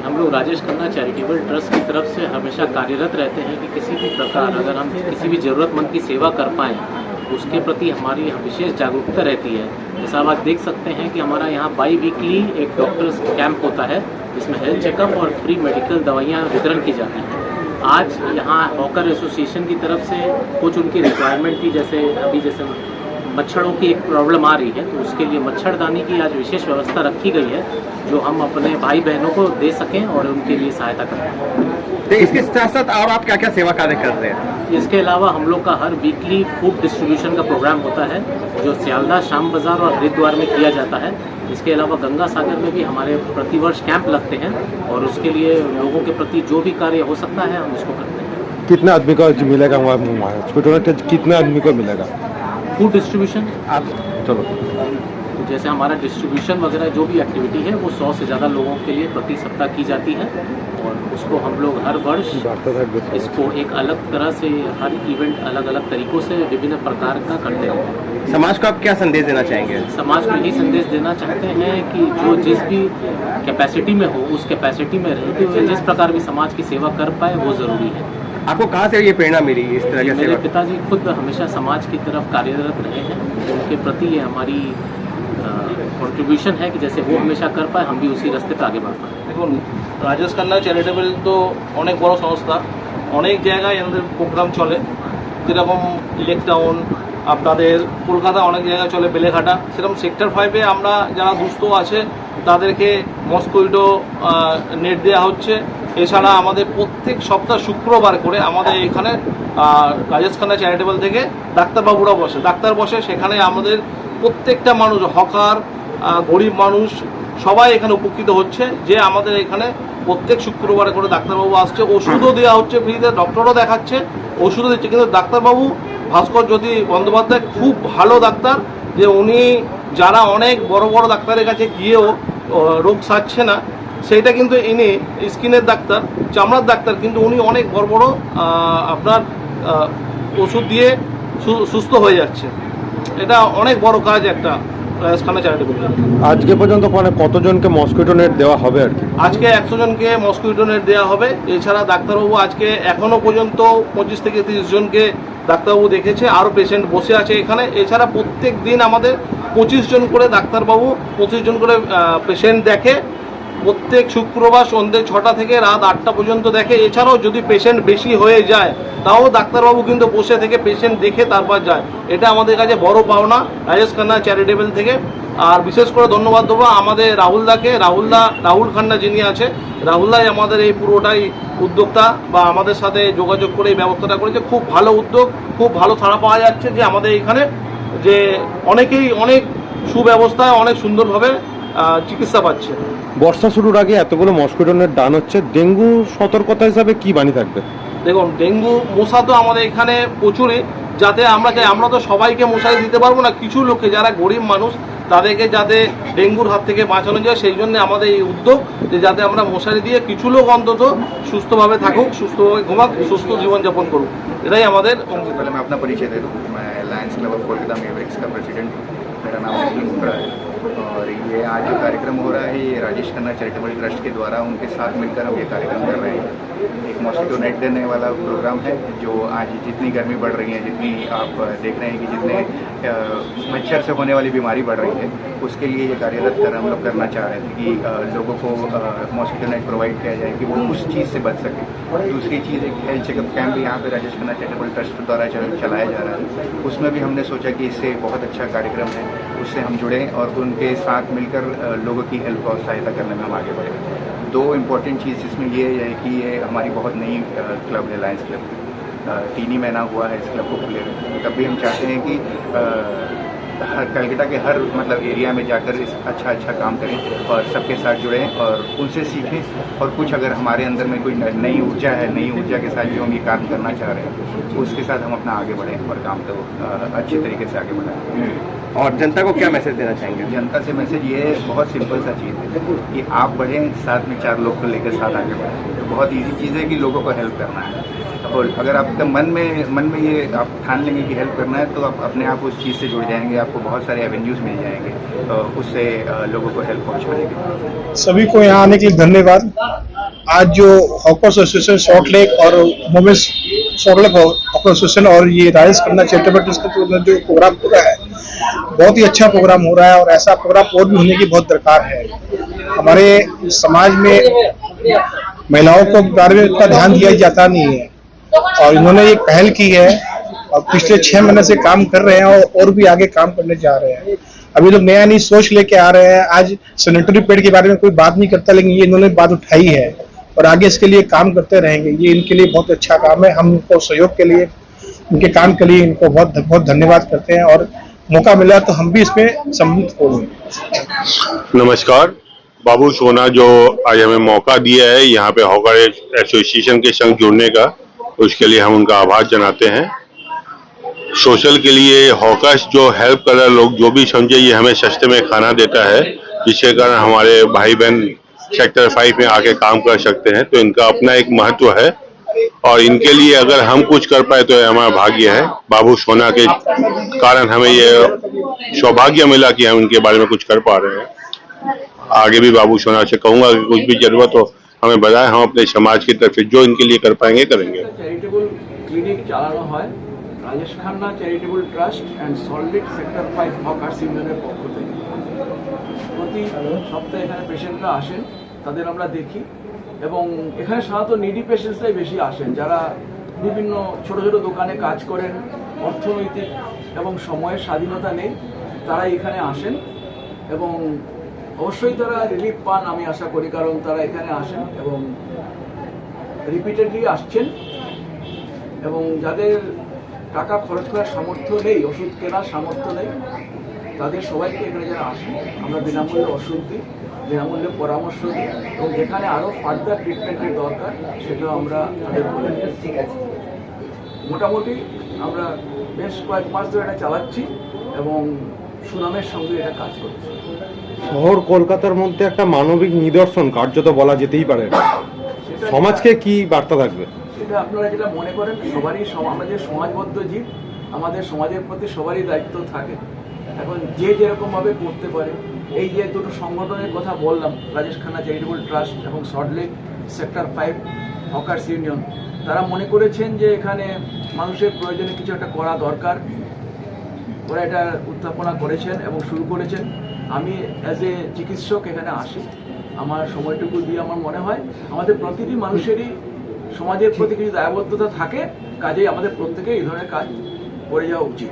हम लोग Rajesh Khanna charitable trust की तरफ से हमेशा कार्यरत रहते हैं कि किसी भी प्रकार अगर हम किसी भी ज़रूरतमंद की सेवा कर पाएँ उसके प्रति हमारी विशेष जागरूकता रहती है। जैसा आप आज देख सकते हैं कि हमारा यहाँ बाई वीकली एक डॉक्टर्स कैंप होता है जिसमें हेल्थ चेकअप और फ्री मेडिकल दवाइयाँ वितरण की जाती हैं। आज यहाँ हॉकर एसोसिएशन की तरफ से कुछ उनकी रिक्वायरमेंट थी, जैसे मच्छरों की एक प्रॉब्लम आ रही है तो उसके लिए मच्छरदानी की आज विशेष व्यवस्था रखी गई है जो हम अपने भाई बहनों को दे सकें और उनके लिए सहायता करें। तो इसके साथ साथ और आप क्या क्या सेवा कार्य कर रहे हैं? इसके अलावा हम लोग का हर वीकली फूड डिस्ट्रीब्यूशन का प्रोग्राम होता है जो सियालदह शाम बाज़ार और हरिद्वार में किया जाता है। इसके अलावा गंगा सागर में भी हमारे प्रतिवर्ष कैंप लगते हैं और उसके लिए लोगों के प्रति जो भी कार्य हो सकता है हम उसको करते हैं। कितने आदमी को मिलेगा वहाँ कितने आदमी को मिलेगा फूड डिस्ट्रीब्यूशन? आप चलो तो जैसे हमारा डिस्ट्रीब्यूशन वगैरह जो भी एक्टिविटी है वो 100 से ज़्यादा लोगों के लिए प्रति सप्ताह की जाती है और उसको हम लोग हर वर्ष इसको एक अलग तरह से हर इवेंट अलग अलग तरीक़ों से विभिन्न प्रकार का करते हैं। समाज को आप क्या संदेश देना चाहेंगे? समाज को यही संदेश देना चाहते हैं कि जो जिस भी कैपेसिटी में हो उस कैपेसिटी में रहते हुए जिस प्रकार भी समाज की सेवा कर पाए वो ज़रूरी है। आपको कहाँ से ये प्रेरणा मिली इस तरह की मेरे सेवा? पिताजी खुद हमेशा समाज की तरफ कार्यरत रहे हैं, उनके प्रति ये हमारी कंट्रीब्यूशन है कि जैसे वो हमेशा कर पाए हम भी उसी रास्ते पर आगे बढ़ पाए। দেখুন রাজেশ খান্না চ্যারিটেবল তো অনেক বড় সংস্থা, অনেক জায়গায় এনাদের প্রোগ্রাম চলে, যেরকম লেক টাউন আপনাদের কলকাতা অনেক জায়গায় চলে, বেলেঘাটা, সেরকম সেক্টর 5-এ আমরা যারা দুস্থ আছে তাদেরকে মস্কুইটো নেট দেওয়া হচ্ছে। এছাড়া আমাদের প্রত্যেক সপ্তাহ শুক্রবার করে আমাদের এখানে রাজেশ খান্না চ্যারিটেবল থেকে ডাক্তারবাবুরা বসে, ডাক্তার বসে, সেখানে আমাদের প্রত্যেকটা মানুষ হকার গরিব মানুষ সবাই এখানে উপকৃত হচ্ছে যে আমাদের এখানে প্রত্যেক শুক্রবারে করে ডাক্তারবাবু আসছে, ওষুধও দেওয়া হচ্ছে ফ্রিতে, ডক্টরও দেখাচ্ছে, ওষুধও দিচ্ছে। কিন্তু ডাক্তারবাবু ভাস্কর জ্যোতি বন্দ্যোপাধ্যায় খুব ভালো ডাক্তার, যে উনি যারা অনেক বড় বড় ডাক্তারের কাছে গিয়েও রোগ সারছে না সেইটা কিন্তু ইনি স্কিনের ডাক্তার, চামড়ার ডাক্তার, কিন্তু উনি অনেক বড় বড় আপনার ওষুধ দিয়ে সুস্থ হয়ে যাচ্ছে। এটা অনেক বড় কাজ একটা রাজেশ খান্না চ্যারিটেবল। আজকে পর্যন্ত কতজনকে মসকিটো নেট দেওয়া হবে আর কি? আজকে 100 জনকে মসকিটো নেট দেওয়া হবে। এছাড়া ডাক্তারবাবু আজকে এখনও পর্যন্ত 25 থেকে 30 জনকে ডাক্তারবাবু দেখেছে, আরও পেশেন্ট বসে আছে এখানে। এছাড়া প্রত্যেক দিন আমাদের 25 জন করে ডাক্তারবাবু 25 জন করে পেশেন্ট দেখে, প্রত্যেক শুক্রবার সন্ধ্যে 6টা থেকে রাত 8টা পর্যন্ত দেখে। এছাড়াও যদি পেশেন্ট বেশি হয়ে যায় তাও ডাক্তারবাবু কিন্তু বসে থেকে পেশেন্ট দেখে তারপর যায়। এটা আমাদের কাছে বড় পাওনা রাজেশ খান্না চ্যারিটেবল থেকে। আর বিশেষ করে ধন্যবাদ দেবো আমাদের রাহুলদাকে, রাহুল খান্না যিনি আছে, রাহুলদাই আমাদের এই পুরোটাই উদ্যোক্তা বা আমাদের সাথে যোগাযোগ করে এই ব্যবস্থাটা করেছে। খুব ভালো উদ্যোগ, খুব ভালো সাড়া পাওয়া যাচ্ছে যে আমাদের এখানে যে অনেকেই অনেক সুব্যবস্থায় অনেক সুন্দরভাবে চিকিৎসা পাচ্ছে। বর্ষা শুরুর আগে এতগুলো মসকিটো নেট দান হচ্ছে, ডেঙ্গু সতর্কতা হিসাবে কি বাণী থাকবে? দেখুন ডেঙ্গু মশা তো আমাদের এখানে প্রচুরই, যাতে আমরা তো সবাইকে মশারি দিতে পারবো না, কিছু লোককে যারা গরিব মানুষ তাদেরকে যাতে ডেঙ্গুর হাত থেকে বাঁচানো যায় সেই জন্য আমাদের এই উদ্যোগ যে যাতে আমরা মশারি দিয়ে কিছু লোক অন্তত সুস্থভাবে থাকুক, সুস্থভাবে ঘুমাক, সুস্থ জীবনযাপন করুক, এটাই আমাদের। पहले मैं अपना परिचय दे दूँ। मैं Lions club of Kolkata mavericks का प्रेसिडेंट हूँ। मेरा नाम अनिल मुखड़ा है और ये आज जो कार्यक्रम हो रहा है ये राजेश खन्ना चैरिटेबल ट्रस्ट के द्वारा उनके साथ मिलकर हम ये कार्यक्रम कर रहे हैं। एक मॉस्किटो नेट देने वाला प्रोग्राम है जो आज जितनी गर्मी बढ़ रही है, जितनी आप देख रहे हैं कि जितने मच्छर से होने वाली बीमारी बढ़ रही है, उसके लिए ये कार्यरत हम लोग करना चाह रहे थे कि लोगों को मॉस्किटो नेट प्रोवाइड किया जाए कि वो उस चीज़ से बच सके। दूसरी चीज़ एक हेल्थ चेकअप कैंप भी यहाँ पे राजेश खन्ना चैरिटेबल ट्रस्ट द्वारा चलाया जा रहा है। उसमें भी हमने सोचा कि इससे बहुत अच्छा कार्यक्रम है, उससे हम जुड़ें और उनके साथ मिलकर लोगों की हेल्प और सहायता करने में हम आगे बढ़ें। दो इम्पोर्टेंट चीज़ इसमें ये है कि ये हमारी बहुत नई क्लब है, लायंस क्लब। 3 ही महीना हुआ है इस क्लब को खुले हुए, तब भी हम चाहते हैं कि हर कलकत्ता के हर मतलब एरिया में जाकर इस अच्छा काम करें और सबके साथ जुड़ें और उनसे सीखें। और कुछ अगर हमारे अंदर में कोई नई ऊर्जा है, नई ऊर्जा के साथ जो हम ये काम करना चाह रहे हैं उसके साथ हम अपना आगे बढ़ें और काम को अच्छे तरीके से आगे बढ़ाएं। और जनता को क्या मैसेज देना चाहेंगे? जनता से मैसेज ये बहुत सिंपल सा चीज़ है कि आप बढ़ें, साथ में 4 लोग को लेकर साथ आगे बढ़ें। बहुत इजी चीज़ है कि लोगों को हेल्प करना है। और अगर आपका मन में ये आप ठान लेंगे कि हेल्प करना है, तो आप अपने आप उस चीज़ से जुड़ जाएंगे, आपको बहुत सारे एवेन्यूज़ मिल जाएंगे उससे लोगों को हेल्प पहुँचाने के। सभी को यहाँ आने के लिए धन्यवाद। आज जो हॉकर्स एसोसिएशन सॉल्ट लेक और women's Salt Lake hawker association और ये राजेश खन्ना चैरिटेबल ट्रस्ट का जो प्रोग्राम हो रहा है, बहुत ही अच्छा प्रोग्राम हो रहा है और ऐसा प्रोग्राम और भी होने की बहुत दरकार है। हमारे समाज में महिलाओं को बारे में इतना ध्यान दिया जाता नहीं है और इन्होंने एक पहल की है और पिछले 6 महीने से काम कर रहे हैं और भी आगे काम करने जा रहे हैं। अभी लोग नया नई सोच लेके आ रहे हैं। आज सैनिटरी पैड के बारे में कोई बात नहीं करता, लेकिन ये इन्होंने बात उठाई है और आगे इसके लिए काम करते रहेंगे। ये इनके लिए बहुत अच्छा काम है। हम इनको सहयोग के लिए, इनके काम के लिए इनको बहुत बहुत धन्यवाद करते हैं और मौका मिला तो हम भी इसमें सम्मिलित होंगे। नमस्कार। बाबू सोना जो आज हमें मौका दिया है यहाँ पे हॉकर एसोसिएशन के संग जुड़ने का, उसके लिए हम उनका आभार जनाते हैं। सोशल के लिए हॉकर्स जो हेल्प कर रहे लोग, जो भी समझे, ये हमें सस्ते में खाना देता है, जिसके कारण हमारे भाई बहन सेक्टर 5 में आके काम कर सकते हैं। तो इनका अपना एक महत्व है और इनके लिए अगर हम कुछ कर पाए तो हमारा भाग्य है। बाबू सोना के कारण हमें ये सौभाग्य मिला कि हम इनके बारे में कुछ कर पा रहे हैं। आगे भी बाबू सोना से कहूंगा कि कुछ भी जरूरत हो हमें बताएं, हम अपने समाज की तरफ से जो इनके लिए कर पाएंगे करेंगे। চ্যারিটেবল ক্লিনিক চালানো হয় Rajesh Khanna charitable trust and salt lake sector 5 hawkers ইউনিয়নের পক্ষ থেকে। প্রতি সপ্তাহে এখানে পেশেন্টরা আসেন, তাদের আমরা দেখি এবং এখানে সাধারণত নিডি পেশেন্টসরাই বেশি আসেন, যারা বিভিন্ন ছোট ছোট দোকানে কাজ করেন, অর্থনৈতিক এবং সময়ের স্বাধীনতা নেই, তারাই এখানে আসেন এবং অবশ্যই তারা রিলিফ পান আমি আশা করি, কারণ তারা এখানে আসেন এবং রিপিটেডলি আসছেন। এবং যাদের টাকা খরচ করার সামর্থ্য নেই, ওষুধ কেনার সামর্থ্য নেই, তাদের সবাইকে এখানে যারা আসেন আমরা বিনামূল্যে ওষুধ দিই, বিনামূল্যে পরামর্শ দিই এবং যেখানে আরও ফার্দার ট্রিটমেন্টের দরকার সেটাও আমরা তাদের বলে দিই। ঠিক আছে, মোটামুটি আমরা বেশ কয়েক মাস ধরে এটা চালাচ্ছি এবং সুনামের সঙ্গে এটা কাজ করছি। শহর কলকাতার মধ্যে একটা মানবিক নিদর্শন কার্যত বলা যেতেই পারে। সমাজকে কি বার্তা থাকবে? সেটা আপনারা যেটা মনে করেন, সবারই আমরা যে সমাজবদ্ধ জীব, আমাদের সমাজের প্রতি সবারই দায়িত্ব থাকে। এখন যে যেরকমভাবে করতে পারে, এই যে দুটো সংগঠনের কথা বললাম, রাজেশ খান্না চ্যারিটেবল ট্রাস্ট এবং salt lake sector 5 hawkers union, তারা মনে করেছেন যে এখানে মানুষের প্রয়োজনে কিছু একটা করা দরকার। ওরা এটা উত্থাপনা করেছেন এবং শুরু করেছেন। আমি অ্যাজ এ চিকিৎসক এখানে আসি, আমার সময়টুকু দিয়ে আমার মনে হয় আমাদের প্রতিটি মানুষেরই সমাজের প্রতি কিছু দায়বদ্ধতা থাকে, কাজেই আমাদের প্রত্যেকেই এই ধরনের কাজ করে যাওয়া উচিত।